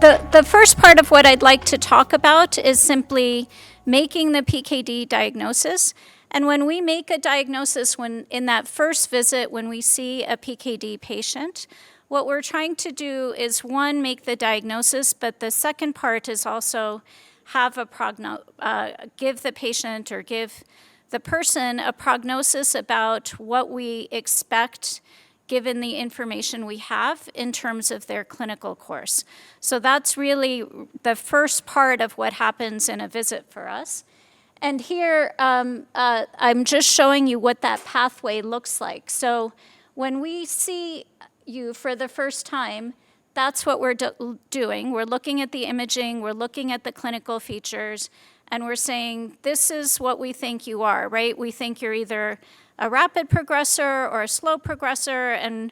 the first part of what I'd like to talk about is simply making the PKD diagnosis. And when we make a diagnosis, when in that first visit, when we see a PKD patient, what we're trying to do is, one, make the diagnosis, but the second part is also have give the patient or give the person a prognosis about what we expect given the information we have in terms of their clinical course. So that's really the first part of what happens in a visit for us. And here, I'm just showing you what that pathway looks like. So when we see you for the first time, that's what we're doing. We're looking at the imaging, we're looking at the clinical features, and we're saying, this is what we think you are, right? We think you're either a rapid progressor or a slow progressor, and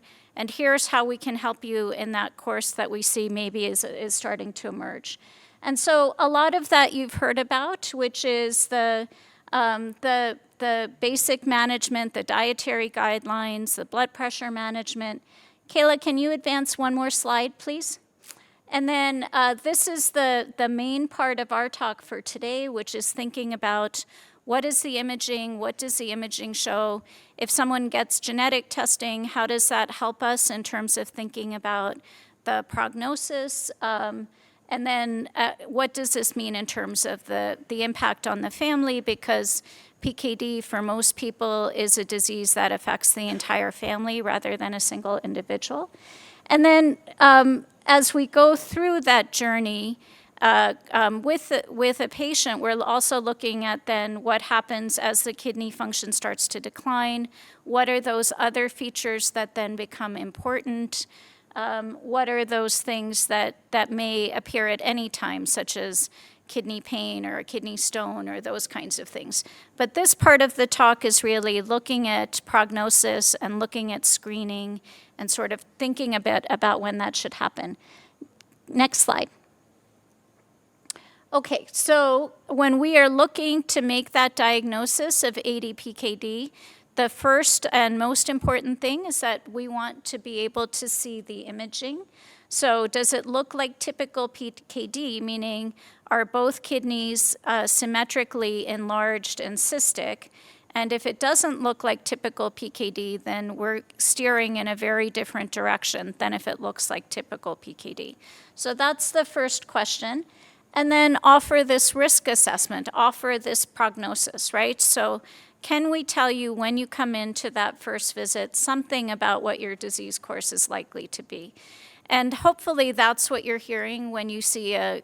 here's how we can help you in that course that we see maybe is starting to emerge. And so a lot of that you've heard about, which is the basic management, the dietary guidelines, the blood pressure management. Kayla, can you advance one more slide, please? And then this is the main part of our talk for today, which is thinking about what is the imaging, what does the imaging show? If someone gets genetic testing, how does that help us in terms of thinking about the prognosis? And then what does this mean in terms of the impact on the family? Because PKD for most people is a disease that affects the entire family rather than a single individual. And then as we go through that journey with a patient, we're also looking at then what happens as the kidney function starts to decline. What are those other features that then become important? What are those things that may appear at any time, such as kidney pain or a kidney stone or those kinds of things. But this part of the talk is really looking at prognosis and looking at screening and sort of thinking a bit about when that should happen. Next slide. Okay, so when we are looking to make that diagnosis of ADPKD, the first and most important thing is that we want to be able to see the imaging. So does it look like typical PKD, meaning are both kidneys symmetrically enlarged and cystic? And if it doesn't look like typical PKD, then we're steering in a very different direction than if it looks like typical PKD. So that's the first question. And then offer this risk assessment, offer this prognosis, right? So can we tell you when you come into that first visit something about what your disease course is likely to be? And hopefully that's what you're hearing when you see a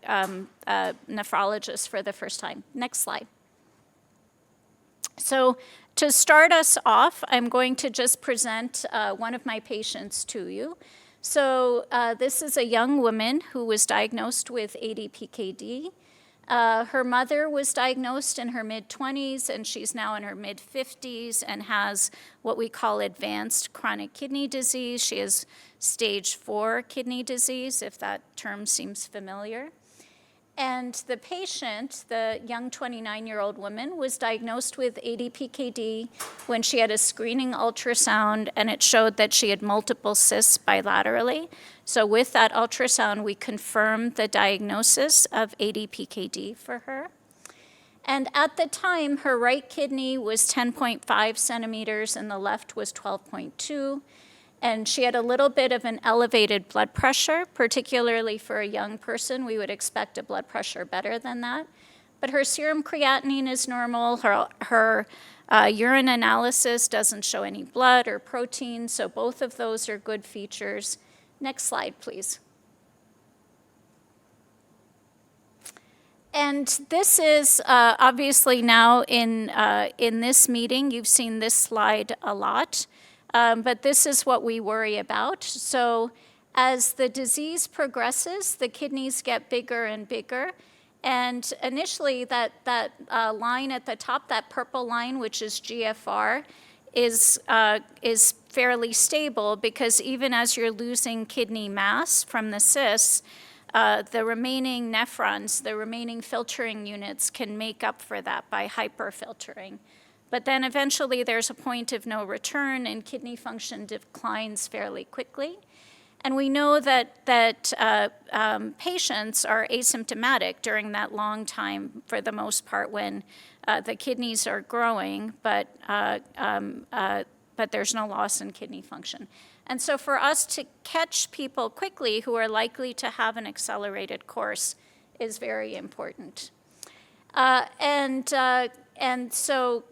nephrologist for the first time. Next slide. So to start us off, I'm going to just present one of my patients to you. So this is a young woman who was diagnosed with ADPKD. Her mother was diagnosed in her mid-20s, and she's now in her mid-50s and has what we call advanced chronic kidney disease. She has stage 4 kidney disease, if that term seems familiar. And the patient, the young 29-year-old woman, was diagnosed with ADPKD when she had a screening ultrasound, and it showed that she had multiple cysts bilaterally. So with that ultrasound, we confirmed the diagnosis of ADPKD for her. And at the time, her right kidney was 10.5 centimeters and the left was 12.2. And she had a little bit of an elevated blood pressure, particularly for a young person. We would expect a blood pressure better than that. But her serum creatinine is normal. Her urine analysis doesn't show any blood or protein, so both of those are good features. Next slide, please. And this is obviously now in this meeting, you've seen this slide a lot. But this is what we worry about. So as the disease progresses, the kidneys get bigger and bigger. And initially, that line at the top, that purple line, which is GFR, is fairly stable because even as you're losing kidney mass from the cysts, the remaining nephrons, the remaining filtering units can make up for that by hyperfiltering. But then eventually there's a point of no return and kidney function declines fairly quickly. And we know that patients are asymptomatic during that long time, for the most part, when the kidneys are growing, but there's no loss in kidney function. And so for us to catch people quickly who are likely to have an accelerated course is very important. And so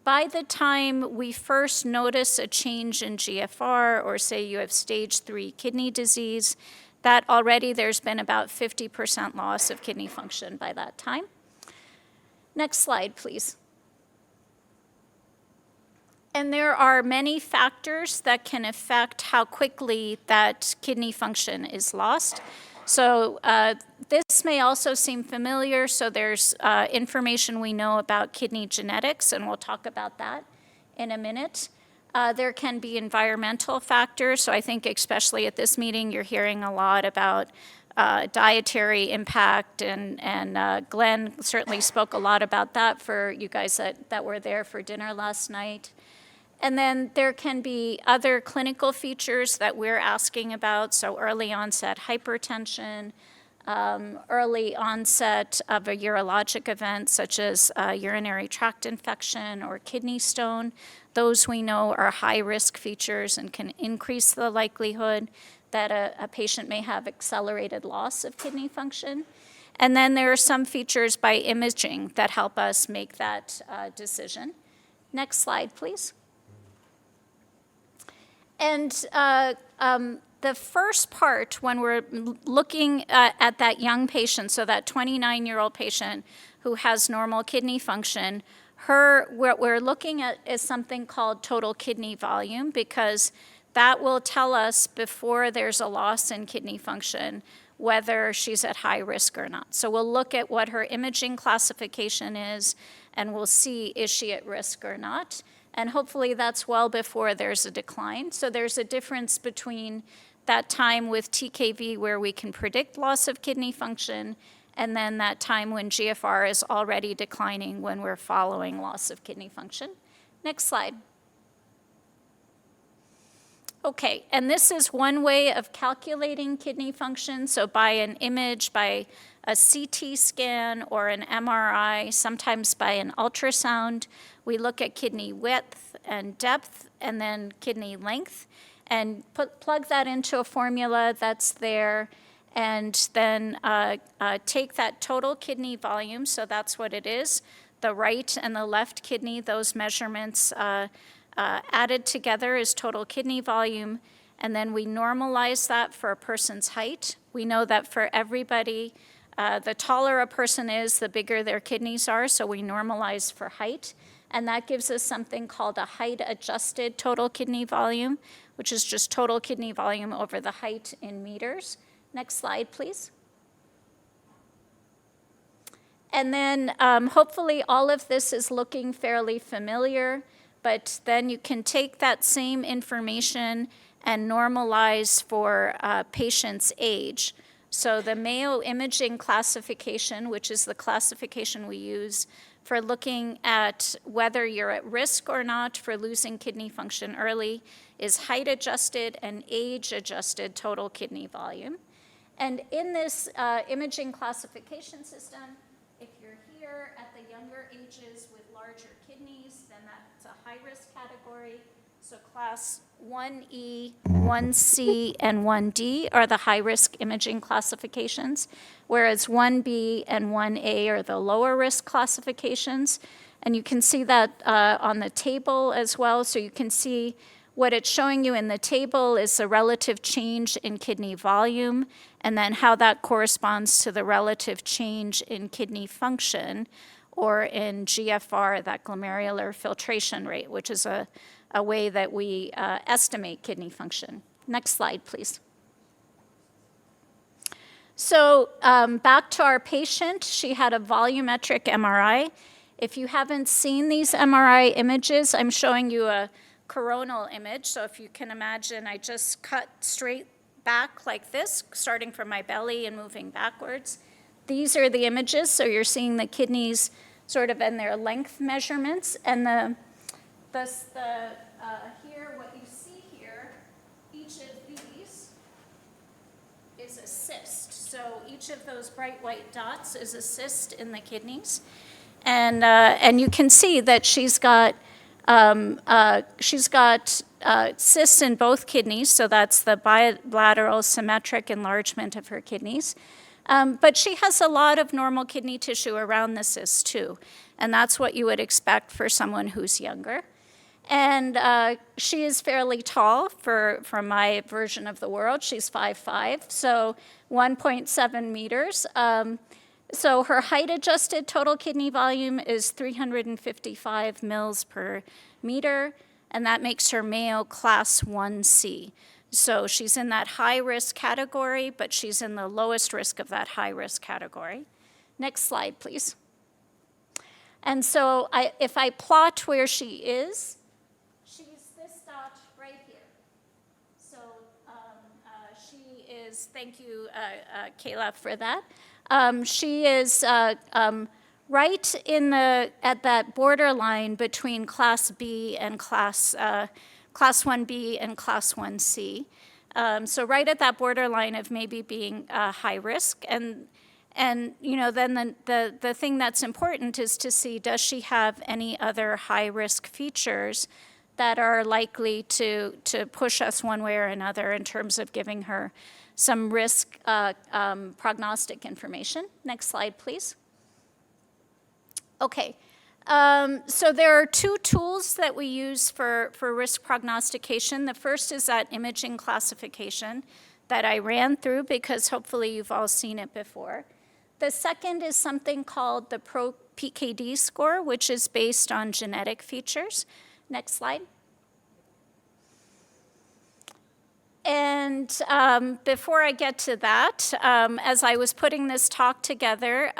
by the time we first notice a change in GFR, or say you have stage 3 kidney disease, that already there's been about 50% loss of kidney function by that time. Next slide, please. And there are many factors that can affect how quickly that kidney function is lost. So this may also seem familiar. So there's information we know about kidney genetics, and we'll talk about that in a minute. There can be environmental factors. So I think especially at this meeting, you're hearing a lot about dietary impact, and Glenn certainly spoke a lot about that for you guys that were there for dinner last night. And then there can be other clinical features that we're asking about, so early onset hypertension, early onset of a urologic event such as urinary tract infection or kidney stone. Those we know are high-risk features and can increase the likelihood that a patient may have accelerated loss of kidney function. And then there are some features by imaging that help us make that decision. Next slide, please. And the first part, when we're looking at that young patient, so that 29-year-old patient who has normal kidney function, what we're looking at is something called total kidney volume, because that will tell us before there's a loss in kidney function whether she's at high risk or not. So we'll look at what her imaging classification is, and we'll see, is she at risk or not? And hopefully that's well before there's a decline. So there's a difference between that time with TKV where we can predict loss of kidney function, and then that time when GFR is already declining when we're following loss of kidney function. Next slide. Okay, and this is one way of calculating kidney function. So by an image, by a CT scan or an MRI, sometimes by an ultrasound, we look at kidney width and depth and then kidney length, and plug that into a formula that's there, and then take that total kidney volume, so that's what it is, the right and the left kidney, those measurements added together is total kidney volume, and then we normalize that for a person's height. We know that for everybody, the taller a person is, the bigger their kidneys are, so we normalize for height. And that gives us something called a height-adjusted total kidney volume, which is just total kidney volume over the height in meters. Next slide, please. And then hopefully all of this is looking fairly familiar, but then you can take that same information and normalize for patient's age. So the Mayo imaging classification, which is the classification we use for looking at whether you're at risk or not for losing kidney function early, is height-adjusted and age-adjusted total kidney volume. And in this imaging classification system, if you're here at the younger ages with larger kidneys, then that's a high-risk category. So class 1E, 1C, and 1D are the high-risk imaging classifications, whereas 1B and 1A are the lower-risk classifications. And you can see that on the table as well. So you can see what it's showing you in the table is the relative change in kidney volume, and then how that corresponds to the relative change in kidney function, or in GFR, that glomerular filtration rate, which is a way that we estimate kidney function. Next slide, please. So back to our patient, she had a volumetric MRI. If you haven't seen these MRI images, I'm showing you a coronal image. So if you can imagine, I just cut straight back like this, starting from my belly and moving backwards. These are the images, so you're seeing the kidneys sort of in their length measurements, and here, what you see here, each of these So each of those bright white dots is a cyst in the kidneys. And you can see that she's got cysts in both kidneys, so that's the bilateral symmetric enlargement of her kidneys. But she has a lot of normal kidney tissue around the cysts too, and that's what you would expect for someone who's younger. And she is fairly tall for my version of the world. She's 5'5", so 1.7 meters. So her height-adjusted total kidney volume is 355 mils per meter, and that makes her Mayo Class 1C. So she's in that high-risk category, but she's in the lowest risk of that high-risk category. Next slide, please. And so if I plot where she is, she's this dot right here. So she is, thank you, Kayla, for that. She is right at that borderline between Class B and Class 1B and Class 1C. So right at that borderline of maybe being high risk. And you know, then the thing that's important is to see, does she have any other high risk features that are likely to push us one way or another in terms of giving her some risk prognostic information. Next slide, please. Okay, so there are two tools that we use for risk prognostication. The first is that imaging classification that I ran through, because hopefully you've all seen it before. The second is something called the PKD score, which is based on genetic features. Next slide. And before I get to that, as I was putting this talk together,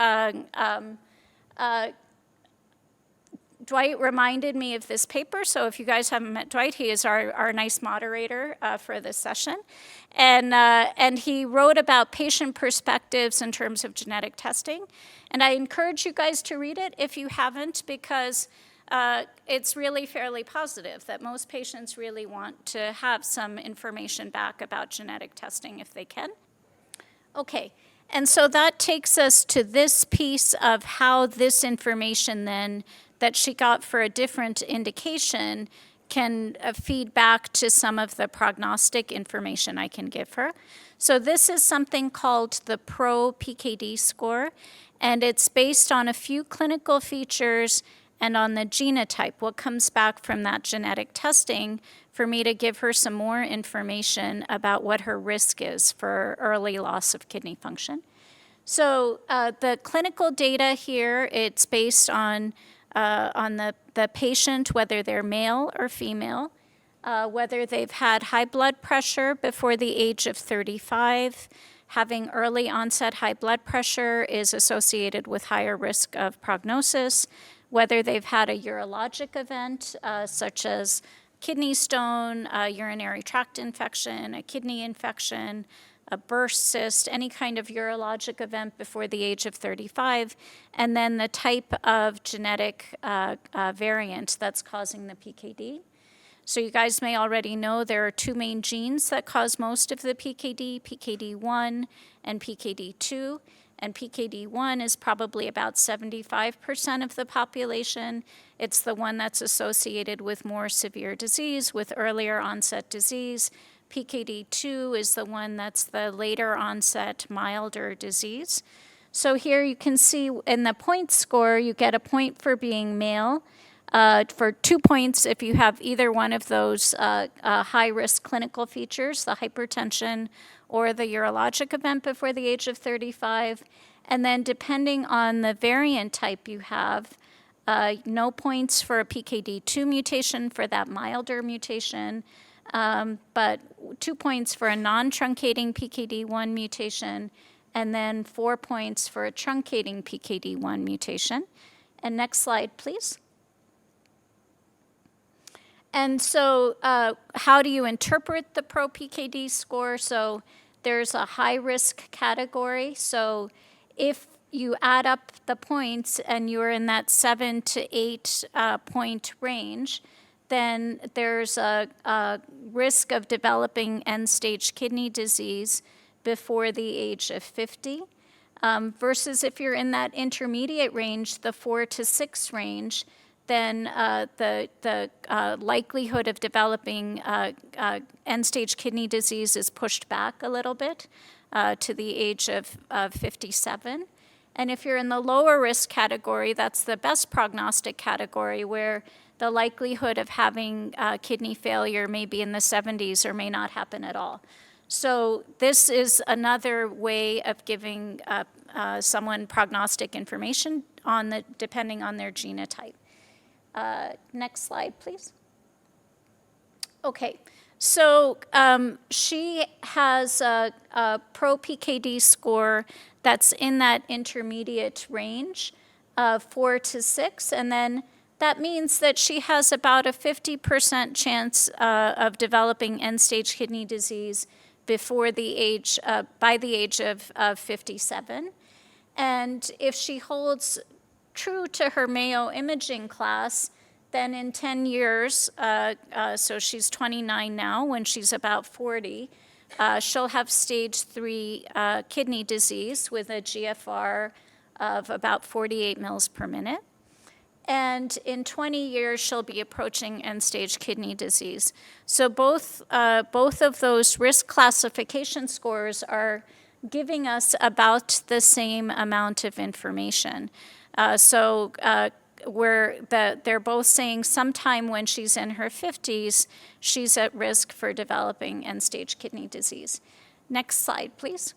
Dwight reminded me of this paper. So if you guys haven't met Dwight, he is our nice moderator for this session. And he wrote about patient perspectives in terms of genetic testing. And I encourage you guys to read it if you haven't, because it's really fairly positive that most patients really want to have some information back about genetic testing if they can. Okay, and so that takes us to this piece of how this information then that she got for a different indication can feed back to some of the prognostic information I can give her. So this is something called the PKD score, and it's based on a few clinical features and on the genotype, what comes back from that genetic testing, for me to give her some more information about what her risk is for early loss of kidney function. So the clinical data here, it's based on the patient, whether they're male or female, whether they've had high blood pressure before the age of 35. Having early onset high blood pressure is associated with higher risk of prognosis, whether they've had a urologic event, such as kidney stone, urinary tract infection, a kidney infection, a burst cyst, any kind of urologic event before the age of 35, and then the type of genetic variant that's causing the PKD. So you guys may already know there are two main genes that cause most of the PKD, PKD1 and PKD2. And PKD1 is probably about 75% of the population. It's the one that's associated with more severe disease, with earlier onset disease. PKD2 is the one that's the later onset, milder disease. So here you can see in the point score, you get a point for being male, for 2 points if you have either one of those high-risk clinical features, the hypertension or the urologic event before the age of 35. And then depending on the variant type you have, no points for a PKD2 mutation for that milder mutation, but 2 points for a non-truncating PKD1 mutation, and then 4 points for a truncating PKD1 mutation. And next slide, please. And so how do you interpret the PKD score? So there's a high-risk category. So if you add up the points and you're in that 7 to 8 point range, then there's a risk of developing end-stage kidney disease before the age of 50, versus if you're in that intermediate range, the 4 to 6 range, then the likelihood of developing end-stage kidney disease is pushed back a little bit to the age of 57. And if you're in the lower risk category, that's the best prognostic category, where the likelihood of having kidney failure may be in the 70s or may not happen at all. So this is another way of giving someone prognostic information depending on their genotype. Next slide, please. Okay, so she has a pro-PKD score that's in that intermediate range of 4 to 6, and then that means that she has about a 50% chance of developing end-stage kidney disease by the age of 57. And if she holds true to her Mayo imaging class, then in 10 years, so she's 29 now, when she's about 40, she'll have stage 3 kidney disease with a GFR of about 48 mils per minute. And in 20 years, she'll be approaching end-stage kidney disease. So both of those risk classification scores are giving us about the same amount of information. They're both saying sometime when she's in her 50s, she's at risk for developing end-stage kidney disease. Next slide, please.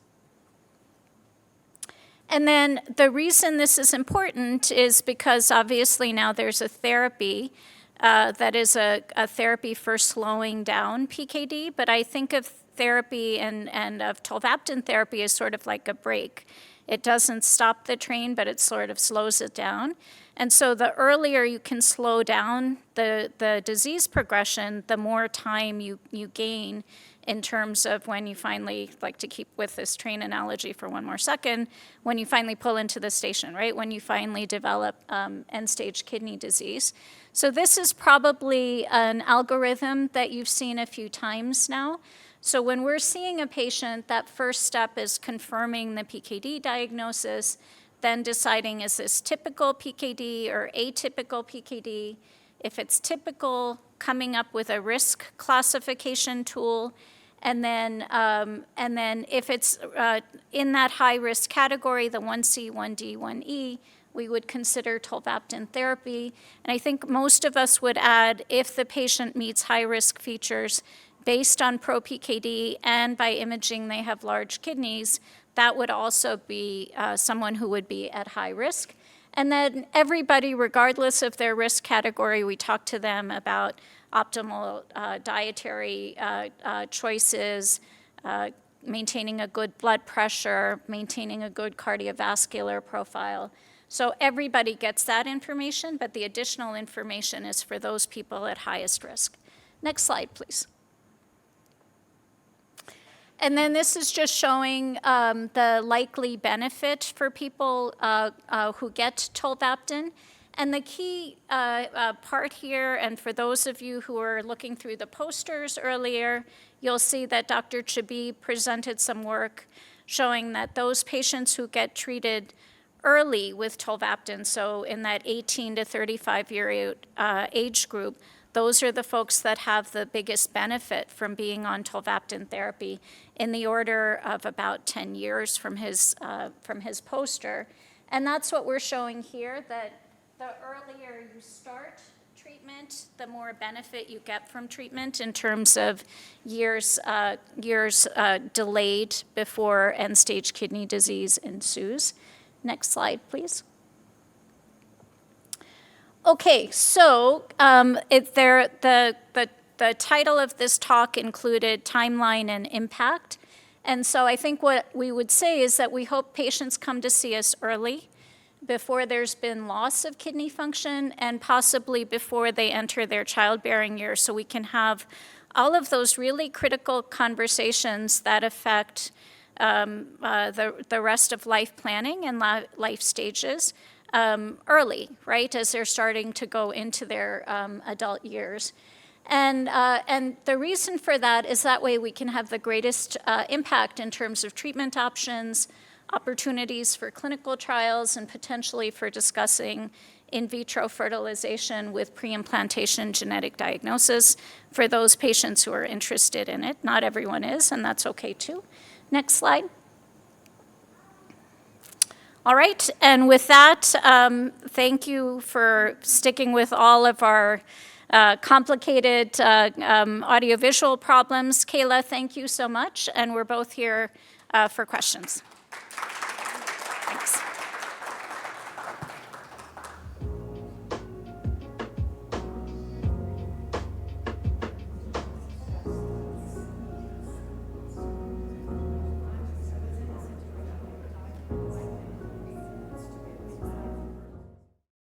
And then the reason this is important is because obviously now there's a therapy that is a therapy for slowing down PKD, but I think of therapy and of tolvaptan therapy as sort of like a brake. It doesn't stop the train, but it sort of slows it down. And so the earlier you can slow down the disease progression, the more time you gain in terms of when you finally, like to keep with this train analogy for one more second, when you finally pull into the station, right? When you finally develop end-stage kidney disease. So this is probably an algorithm that you've seen a few times now. So when we're seeing a patient, that first step is confirming the PKD diagnosis, then deciding is this typical PKD or atypical PKD. If it's typical, coming up with a risk classification tool, and then if it's in that high-risk category, the 1C, 1D, 1E, we would consider tolvaptan therapy. And I think most of us would add, if the patient meets high-risk features based on pro-PKD and by imaging they have large kidneys, that would also be someone who would be at high risk. And then everybody, regardless of their risk category, we talk to them about optimal dietary choices, maintaining a good blood pressure, maintaining a good cardiovascular profile. So everybody gets that information, but the additional information is for those people at highest risk. Next slide, please. And then this is just showing the likely benefit for people who get tolvaptan. And the key part here, and for those of you who are looking through the posters earlier, you'll see that Dr. Chabi presented some work showing that those patients who get treated early with tolvaptan, so in that 18 to 35-year age group, those are the folks that have the biggest benefit from being on tolvaptan therapy, in the order of about 10 years from his poster. And that's what we're showing here, that the earlier you start treatment, the more benefit you get from treatment in terms of years delayed before end-stage kidney disease ensues. Next slide, please. Okay, so the title of this talk included timeline and impact. And so I think what we would say is that we hope patients come to see us early, before there's been loss of kidney function, and possibly before they enter their childbearing years, so we can have all of those really critical conversations that affect the rest of life planning and life stages early, right, as they're starting to go into their adult years. And the reason for that is that way we can have the greatest impact in terms of treatment options, opportunities for clinical trials, and potentially for discussing in vitro fertilization with pre-implantation genetic diagnosis for those patients who are interested in it. Not everyone is, and that's okay too. Next slide. All right, and with that, thank you for sticking with all of our complicated audiovisual problems. Kayla, thank you so much, and we're both here for questions.